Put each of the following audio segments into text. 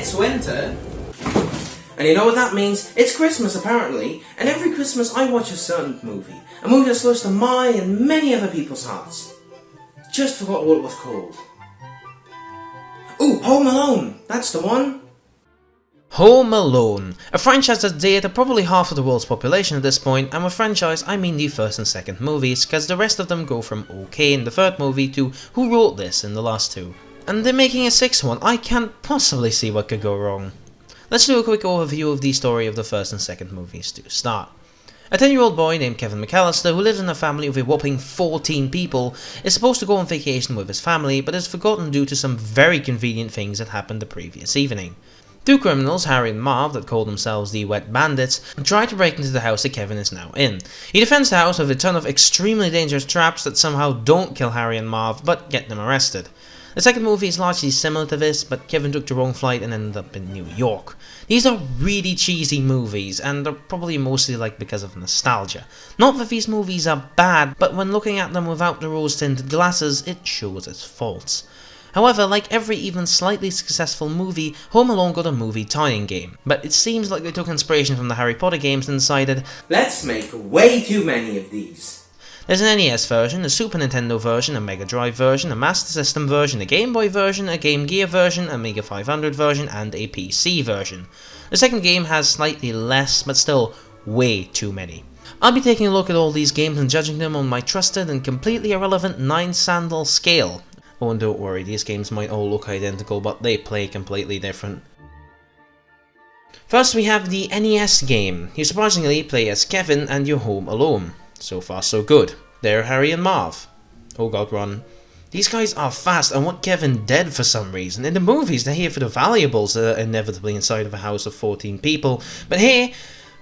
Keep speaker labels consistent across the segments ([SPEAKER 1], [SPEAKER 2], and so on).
[SPEAKER 1] It's winter. And you know what that means? It's Christmas apparently, and every Christmas I watch a certain movie. A movie that's close to my and many other people's hearts. Just forgot what it was called. Ooh, Home Alone! That's the one!
[SPEAKER 2] Home Alone, a franchise that's dear to probably half of the world's population at this point, and with franchise I mean the first and second movies, cause the rest of them go from okay in the third movie to who wrote this in the last two. And they're making a sixth one, I can't possibly see what could go wrong. Let's do a quick overview of the story of the first and second movies to start. A 10-year-old boy named Kevin McAllister, who lives in a family of a whopping 14 people, is supposed to go on vacation with his family, but is forgotten due to some very convenient things that happened the previous evening. Two criminals, Harry and Marv, that call themselves the Wet Bandits, try to break into the house that Kevin is now in. He defends the house with a ton of extremely dangerous traps that somehow don't kill Harry and Marv, but get them arrested. The second movie is largely similar to this, but Kevin took the wrong flight and ended up in New York. These are really cheesy movies, and they're probably mostly liked because of nostalgia. Not that these movies are bad, but when looking at them without the rose-tinted glasses, it shows its faults. However, like every even slightly successful movie, Home Alone got a movie tie-in game, but it seems like they took inspiration from the Harry Potter games and decided,
[SPEAKER 1] let's make way too many of these.
[SPEAKER 2] There's an NES version, a Super Nintendo version, a Mega Drive version, a Master System version, a Game Boy version, a Game Gear version, a Amiga 500 version, and a PC version. The second game has slightly less, but still way too many. I'll be taking a look at all these games and judging them on my trusted and completely irrelevant 9 Sandal scale. Oh, and don't worry, these games might all look identical, but they play completely different. First we have the NES game. You surprisingly play as Kevin and you're home alone. So far so good. They're Harry and Marv. Oh god, run. These guys are fast and want Kevin dead for some reason. In the movies they're here for the valuables that are inevitably inside of a house of 14 people, but here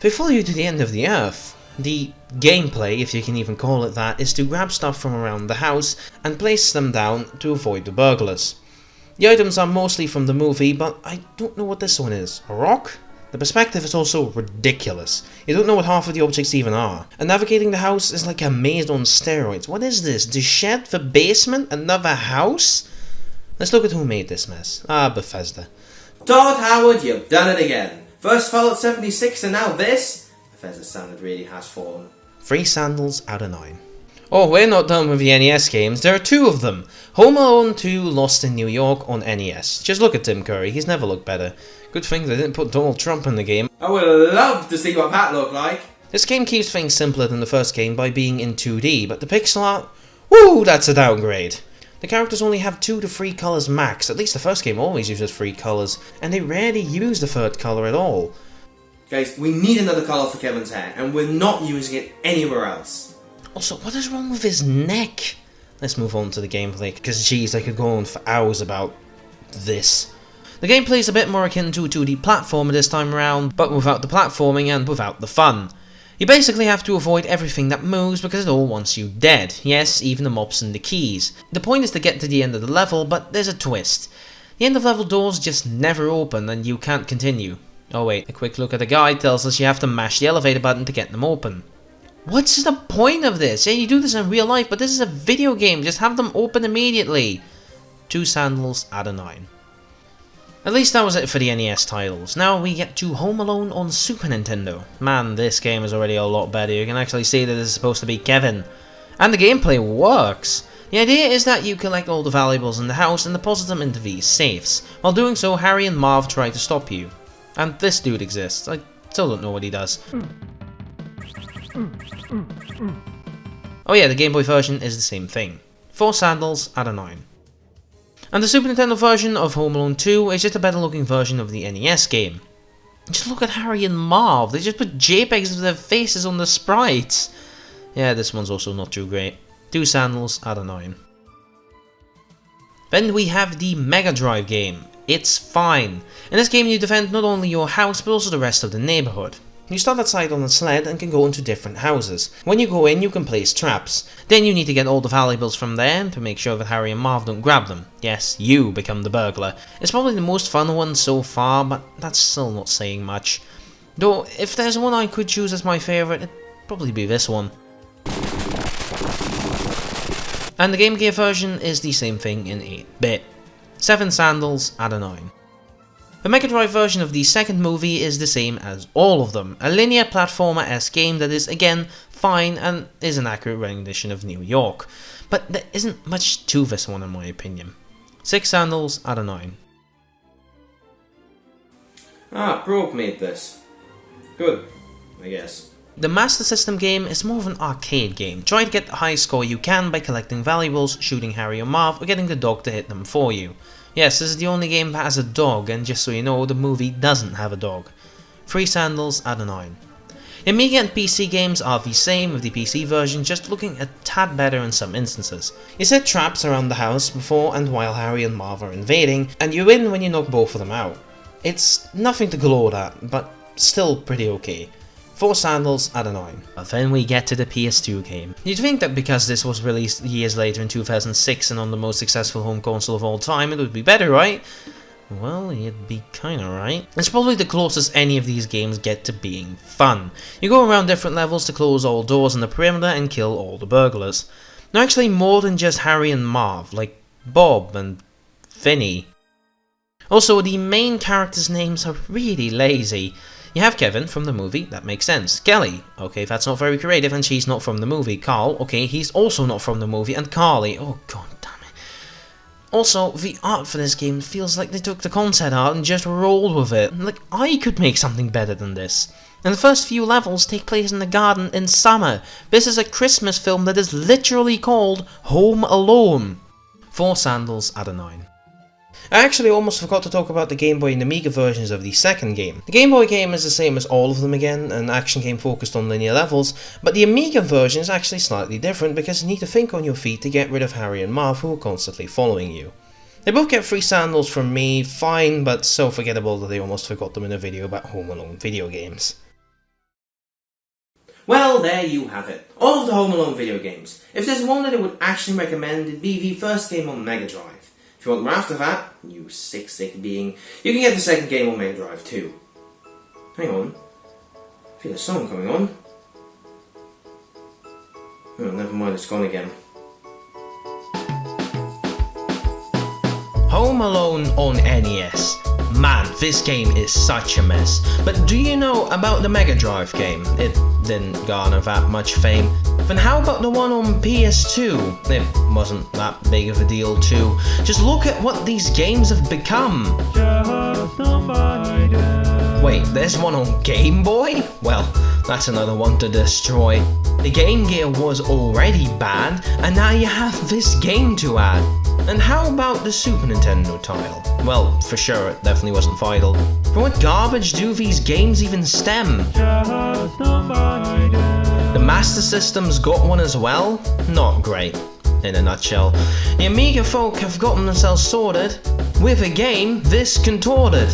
[SPEAKER 2] they follow you to the end of the earth. The gameplay, if you can even call it that, is to grab stuff from around the house and place them down to avoid the burglars. The items are mostly from the movie, but I don't know what this one is. A rock? The perspective is also ridiculous. You don't know what half of the objects even are. And navigating the house is like a maze on steroids. What is this? The shed? The basement? Another house? Let's look at who made this mess. Bethesda.
[SPEAKER 1] Todd Howard, you've done it again. First Fallout 76 and now this? Bethesda's standard really has fallen.
[SPEAKER 2] 3 sandals out of 9. Oh, we're not done with the NES games. There are 2 of them. Home Alone 2 Lost in New York on NES. Just look at Tim Curry, he's never looked better. Good thing they didn't put Donald Trump in the game.
[SPEAKER 1] I would love to see what that looked like.
[SPEAKER 2] This game keeps things simpler than the first game by being in 2D, but the pixel art, woo, that's a downgrade. The characters only have 2 to 3 colours max, at least the first game always uses 3 colours, and they rarely use the third colour at all.
[SPEAKER 1] Guys, we need another colour for Kevin's hair, and we're not using it anywhere else.
[SPEAKER 2] Also, what is wrong with his neck? Let's move on to the gameplay, because jeez, I could go on for hours about this. The gameplay is a bit more akin to a 2D platformer this time around, but without the platforming and without the fun. You basically have to avoid everything that moves because it all wants you dead. Yes, even the mobs and the keys. The point is to get to the end of the level, but there's a twist. The end of level doors just never open and you can't continue. Oh wait, a quick look at the guide tells us you have to mash the elevator button to get them open. What's the point of this? Yeah, you do this in real life, but this is a video game, just have them open immediately. 2 sandals out of 9. At least that was it for the NES titles. Now we get to Home Alone on Super Nintendo. Man, this game is already a lot better. You can actually see that this is supposed to be Kevin. And the gameplay works. The idea is that you collect all the valuables in the house and deposit them into these safes. While doing so, Harry and Marv try to stop you. And this dude exists. I still don't know what he does. Oh yeah, the Game Boy version is the same thing. 4 sandals out of 9. And the Super Nintendo version of Home Alone 2 is just a better looking version of the NES game. Just look at Harry and Marv, they just put JPEGs of their faces on the sprites. Yeah, this one's also not too great. 2 sandals out of 9. Then we have the Mega Drive game. It's fine. In this game you defend not only your house but also the rest of the neighborhood. You start outside on a sled and can go into different houses. When you go in you can place traps. Then you need to get all the valuables from there to make sure that Harry and Marv don't grab them. Yes, you become the burglar. It's probably the most fun one so far, but that's still not saying much. Though, if there's one I could choose as my favourite, it'd probably be this one. And the Game Gear version is the same thing in 8-bit. 7 sandals out of 9. The Mega Drive version of the second movie is the same as all of them, a linear platformer-esque game that is again fine and is an accurate rendition of New York. But there isn't much to this one in my opinion. 6 sandals out of 9.
[SPEAKER 1] Broke made this. Good, I guess.
[SPEAKER 2] The Master System game is more of an arcade game. Try to get the highest score you can by collecting valuables, shooting Harry or Marv, or getting the dog to hit them for you. Yes, this is the only game that has a dog, and just so you know, the movie doesn't have a dog. 3 sandals out of 9. The Amiga and PC games are the same with the PC version, just looking a tad better in some instances. You set traps around the house before and while Harry and Marv are invading, and you win when you knock both of them out. It's nothing to gloat at, but still pretty okay. 4 sandals out of 9. But then we get to the PS2 game. You'd think that because this was released years later in 2006 and on the most successful home console of all time, it would be better, right? Well, you'd be kinda right. It's probably the closest any of these games get to being fun. You go around different levels to close all doors on the perimeter and kill all the burglars. There are actually more than just Harry and Marv, like Bob and Vinny. Also, the main characters' names are really lazy. You have Kevin from the movie, that makes sense. Kelly, okay, that's not very creative and she's not from the movie. Carl, okay, he's also not from the movie. And Carly, oh god damn it. Also, the art for this game feels like they took the concept art and just rolled with it. Like, I could make something better than this. And the first few levels take place in the garden in summer. This is a Christmas film that is literally called Home Alone. 4 sandals out of 9. I actually almost forgot to talk about the Game Boy and Amiga versions of the second game. The Game Boy game is the same as all of them again, an action game focused on linear levels, but the Amiga version is actually slightly different because you need to think on your feet to get rid of Harry and Marv who are constantly following you. They both get 3 sandals from me, fine, but so forgettable that I almost forgot them in a video about Home Alone video games.
[SPEAKER 1] Well, there you have it. All of the Home Alone video games. If there's one that I would actually recommend, it'd be the first game on Mega Drive. If you want more after that, you sick being, you can get the second game on Mega Drive too. Hang on. I feel a song coming on. Oh, never mind, it's gone again.
[SPEAKER 2] Home Alone on NES. Man, this game is such a mess. But do you know about the Mega Drive game? It didn't garner that much fame. Then how about the one on PS2? It wasn't that big of a deal too. Just look at what these games have become. Wait, there's one on Game Boy? Well, that's another one to destroy. The Game Gear was already bad, and now you have this game to add. And how about the Super Nintendo tile? Well, for sure, it definitely wasn't vital. From what garbage do these games even stem? The Master System's got one as well? Not great, in a nutshell. The Amiga folk have gotten themselves sorted, with a game this contorted.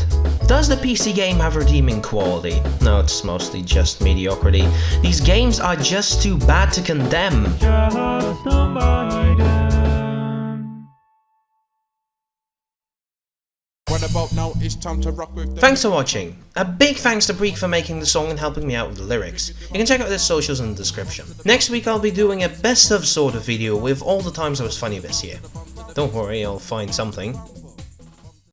[SPEAKER 2] Does the PC game have redeeming quality? No, it's mostly just mediocrity. These games are just too bad to condemn.
[SPEAKER 3] Now it's time to rock with
[SPEAKER 2] Thanks for watching. A big thanks to Breek for making the song and helping me out with the lyrics. You can check out their socials in the description. Next week I'll be doing a best of sort of video with all the times I was funny this year. Don't worry, I'll find something.